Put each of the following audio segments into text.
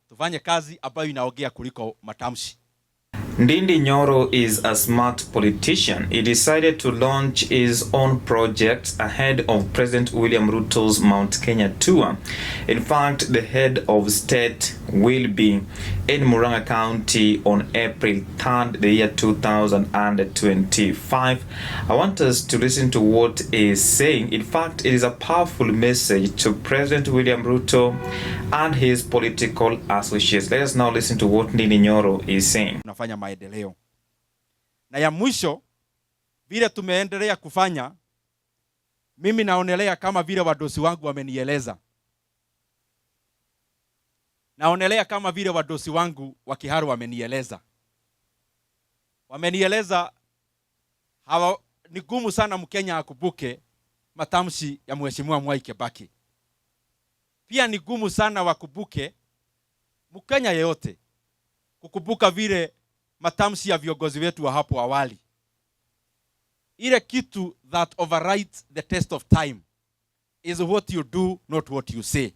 tufanye kazi ambayo inaongea kuliko matamshi. Ndindi Nyoro is a smart politician. He decided to launch his own projects ahead of President William Ruto's Mount Kenya tour. In fact, the head of state will be in Murang'a County on April 3rd, the year 2025. I want us to listen to what he is saying. In fact, it is a powerful message to President William Ruto and his political associates. Let us now listen to what Ndindi Nyoro is saying. Tunafanya maendeleo. Na ya mwisho, vile tumeendelea kufanya, mimi naonelea kama vile wadosi wangu wamenieleza. Naonelea kama vile wadosi wangu wa Kiharu wamenieleza. Wamenieleza ni gumu sana Mkenya akubuke matamshi ya Mheshimiwa Mwai Kibaki. Pia ni gumu sana wakubuke Mkenya yeyote kukubuka vile matamshi ya viongozi wetu wa hapo awali. Ile kitu that overrides the test of time is what you do, not what you say.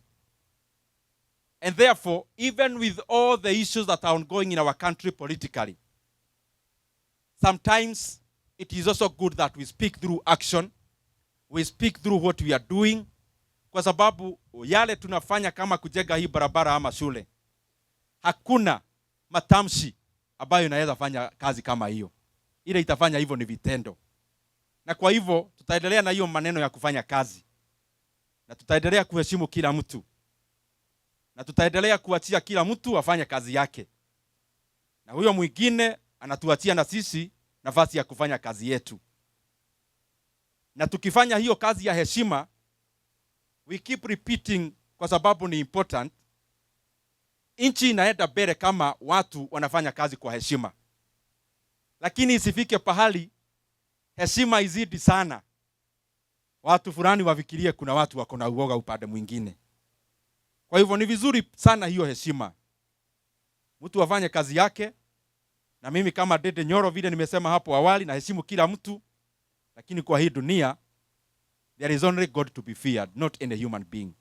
And therefore, even with all the issues that are ongoing in our country politically, sometimes it is also good that we speak through action, we speak through what we are doing, kwa sababu yale tunafanya kama kujenga hii barabara ama shule, hakuna matamshi ambayo inaweza fanya kazi kama hiyo. Ile itafanya hivyo ni vitendo. Na kwa hivyo tutaendelea na hiyo maneno ya kufanya kazi. Na tutaendelea kuheshimu kila mtu. Na tutaendelea kuachia kila mtu afanye kazi yake. Na huyo mwingine anatuachia na sisi nafasi ya kufanya kazi yetu. Na tukifanya hiyo kazi ya heshima, we keep repeating kwa sababu ni important. Nchi inaenda mbele kama watu wanafanya kazi kwa heshima. Lakini isifike pahali heshima izidi sana, watu fulani wafikirie kuna watu wako na uoga upande mwingine. Kwa hivyo ni vizuri sana hiyo heshima. Mtu afanye kazi yake, na mimi kama Ndindi Nyoro vile nimesema hapo awali, na heshimu kila mtu, lakini kwa hii dunia there is only God to be feared, not any human being.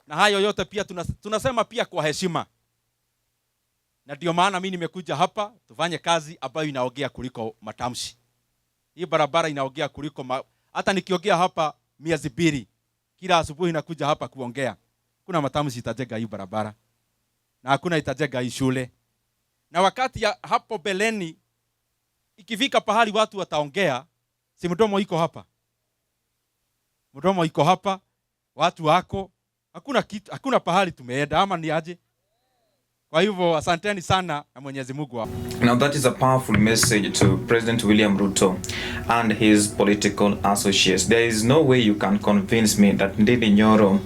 Na hayo yote pia tunasema pia kwa heshima. Na ndio maana mimi nimekuja hapa tufanye kazi ambayo inaongea kuliko matamshi. Hii barabara inaongea kuliko hata nikiongea hapa miezi 2 kila asubuhi nakuja hapa kuongea. Kuna matamshi itajenga hii barabara. Na hakuna itajenga hii shule. Na wakati ya hapo beleni ikifika pahali watu wataongea, si mdomo iko hapa. Mdomo iko hapa, watu wako, hakuna pahali tumeenda ama ni aje? Kwa hivyo asanteni sana na Mwenyezi Mungu. Now that is a powerful message to President William Ruto and his political associates. There is no way you can convince me that Ndindi Nyoro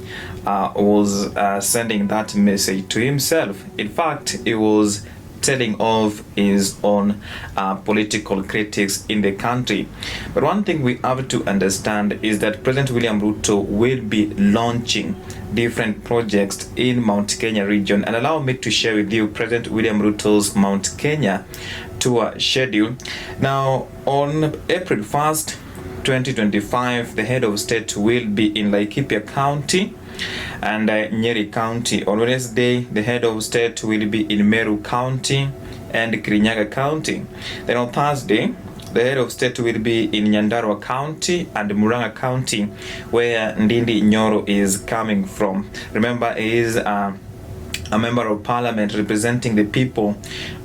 was sending that message to himself. In fact, he was telling of his own political critics in the country. But one thing we have to understand is that President William Ruto will be launching different projects in Mount Kenya region. And allow me to share with you President William Ruto's Mount Kenya tour schedule. Now, on April 1st, 2025, the head of state will be in Laikipia County and Nyeri County. On Wednesday, the head of state will be in Meru County and Kirinyaga County. Then on Thursday, the head of state will be in Nyandarua County and Murang'a County, where Ndindi Nyoro is coming from. Remember, he is a member of parliament representing the people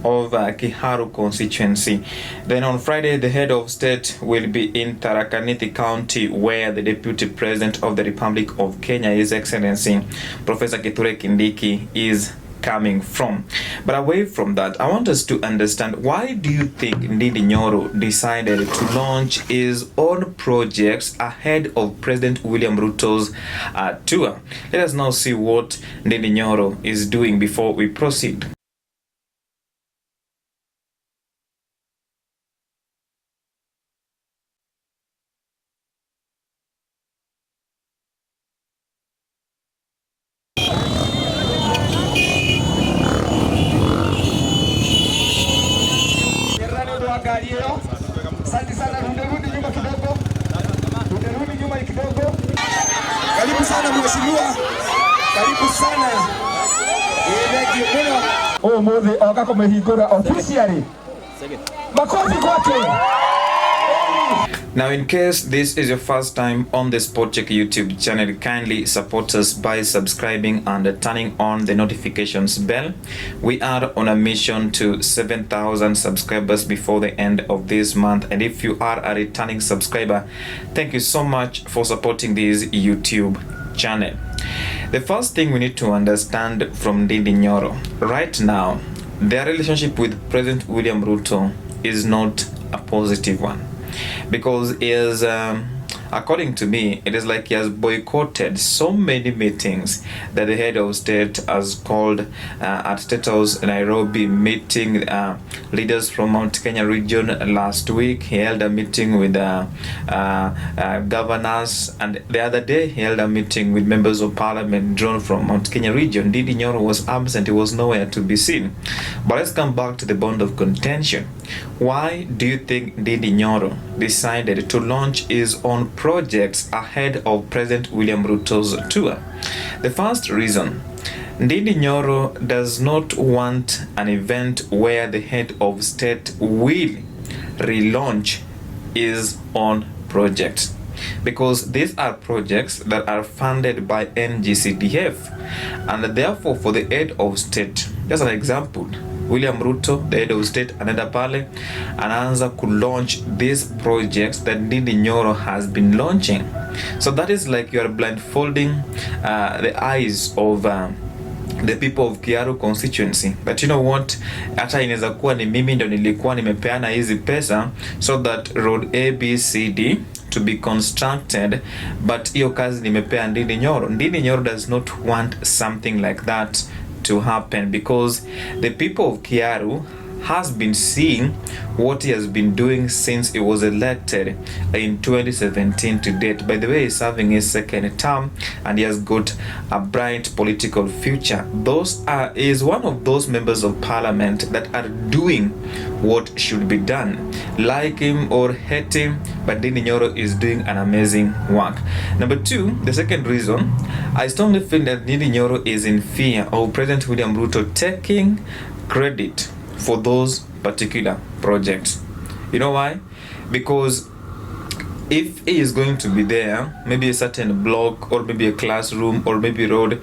of Kiharu constituency. Then on Friday, the head of state will be in Tharaka Nithi County, where the deputy president of the Republic of Kenya, His Excellency Professor Kithure Kindiki, is coming from. But away from that, I want us to understand, why do you think Ndindi Nyoro decided to launch his own projects ahead of President William Ruto's tour? Let us now see what Ndindi Nyoro is doing before we proceed. Asante sana, tunarudi nyuma kidogo. Karibu sana mheshimiwa. Karibu sana. Umuthi oka kumehingura officially. Makofi kwake. Now, in case this is your first time on the Sport Check YouTube channel, kindly support us by subscribing and turning on the notifications bell. We are on a mission to 7,000 subscribers before the end of this month. And if you are a returning subscriber, thank you so much for supporting this YouTube channel. The first thing we need to understand from Ndindi Nyoro, right now, their relationship with President William Ruto is not a positive one. Because he is, according to me, it is like he has boycotted so many meetings that the head of state has called at State House Nairobi, meeting leaders from Mount Kenya region last week. He held a meeting with governors, and the other day he held a meeting with members of parliament drawn from Mount Kenya region. Ndindi Nyoro was absent, he was nowhere to be seen. But let's come back to the bond of contention. Why do you think Ndindi Nyoro decided to launch his own projects ahead of President William Ruto's tour? The first reason, Ndindi Nyoro does not want an event where the head of state will relaunch his own projects, because these are projects that are funded by NGCDF, and therefore for the head of state, just an example, William Ruto, the head of state, anaenda pale anaanza launch these projects that Ndindi Nyoro has been launching. So that is like you are blindfolding the eyes of the people of Kiaru constituency. But you know what, hata inaweza kuwa ni mimi ndo nilikuwa nimepeana hizi pesa so that road ABCD to be constructed, but hiyo kazi nimepea Ndindi Nyoro. Ndindi Nyoro does not want something like that to happen, because the people of Kiaru has been seeing what he has been doing since he was elected in 2017 to date. By the way, he's serving his second term and he has got a bright political future. He is one of those members of parliament that are doing what should be done. Like him or hate him, but Ndindi Nyoro is doing an amazing work. Number two, the second reason, I strongly feel that Ndindi Nyoro is in fear of President William Ruto taking credit for those particular projects. You know why? Because if he is going to be there, maybe a certain block or maybe a classroom or maybe road,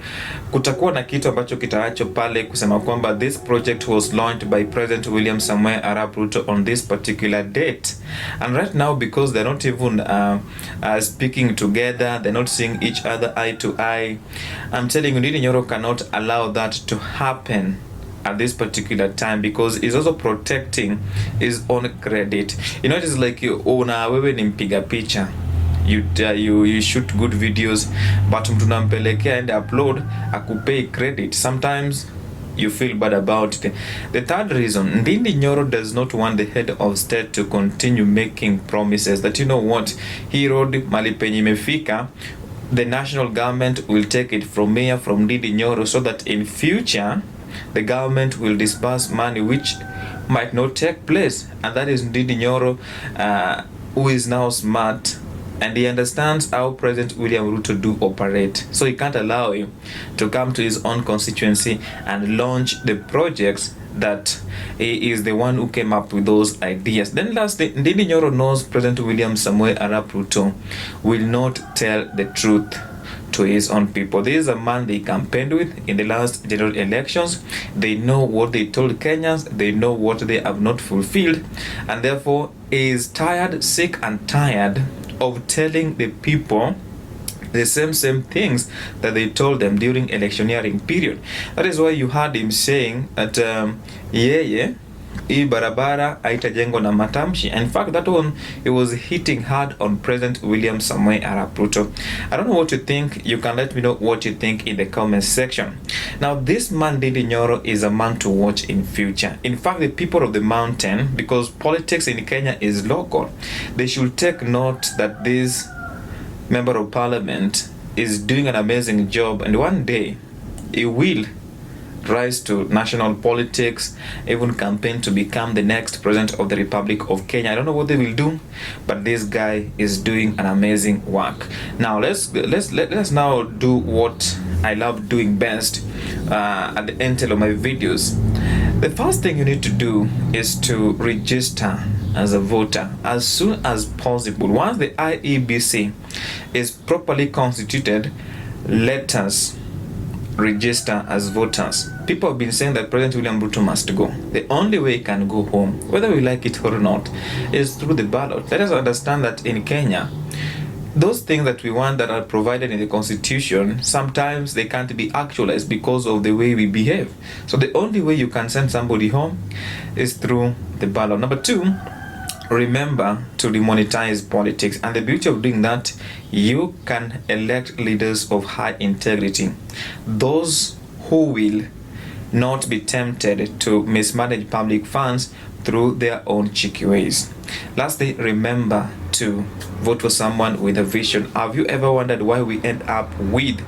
kutakuwa na kitu ambacho kitaacho pale kusema kwamba this project was launched by President William Samoei Arap Ruto on this particular date. And right now, because they're not even speaking together, they're not seeing each other eye to eye, I'm telling you, Ndindi Nyoro cannot allow that to happen at this particular time, because he's also protecting his own credit. You know, it is like wewe ni mpiga picha, you shoot good videos, but mtu nampelekea and upload akupei credit. Sometimes you feel bad about it. The third reason, Ndindi Nyoro does not want the head of state to continue making promises that, you know what, hii road mali penye imefika, the national government will take it from here, from Ndindi Nyoro, so that in future the government will disburse money which might not take place. And that is Ndindi Nyoro, who is now smart, and he understands how President William Ruto do operate. So he can't allow him to come to his own constituency and launch the projects that he is the one who came up with those ideas. Then lastly, Ndindi Nyoro knows President William Samoei Arap Ruto will not tell the truth to his own people. This is a man they campaigned with in the last general elections. They know what they told Kenyans, they know what they have not fulfilled, and therefore he is tired, sick and tired of telling the people the same things that they told them during electioneering period. That is why you heard him saying that hii barabara haitajengwa na matamshi. In fact, that one, he was hitting hard on President William Samoei Arap Ruto. I don't know what you think. You can let me know what you think in the comment section. Now, this man Ndindi Nyoro is a man to watch in future. In fact, the people of the mountain, because politics in Kenya is local, they should take note that this member of parliament is doing an amazing job, and one day he will rise to national politics, even campaign to become the next president of the Republic of Kenya. I don't know what they will do, but this guy is doing an amazing work. Now let's now do what I love doing best at the end of my videos. The first thing you need to do is to register as a voter as soon as possible. Once the IEBC is properly constituted, let us register as voters. People have been saying that President William Ruto must go. The only way he can go home, whether we like it or not, is through the ballot. Let us understand that in Kenya, those things that we want that are provided in the constitution, sometimes they can't be actualized because of the way we behave. So the only way you can send somebody home is through the ballot. Number two, remember to demonetize politics, and the beauty of doing that, you can elect leaders of high integrity, those who will not be tempted to mismanage public funds through their own cheeky ways. Lastly, remember to vote for someone with a vision. Have you ever wondered why we end up with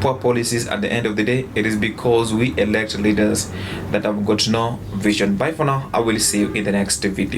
poor policies at the end of the day? It is because we elect leaders that have got no vision. Bye for now. I will see you in the next video.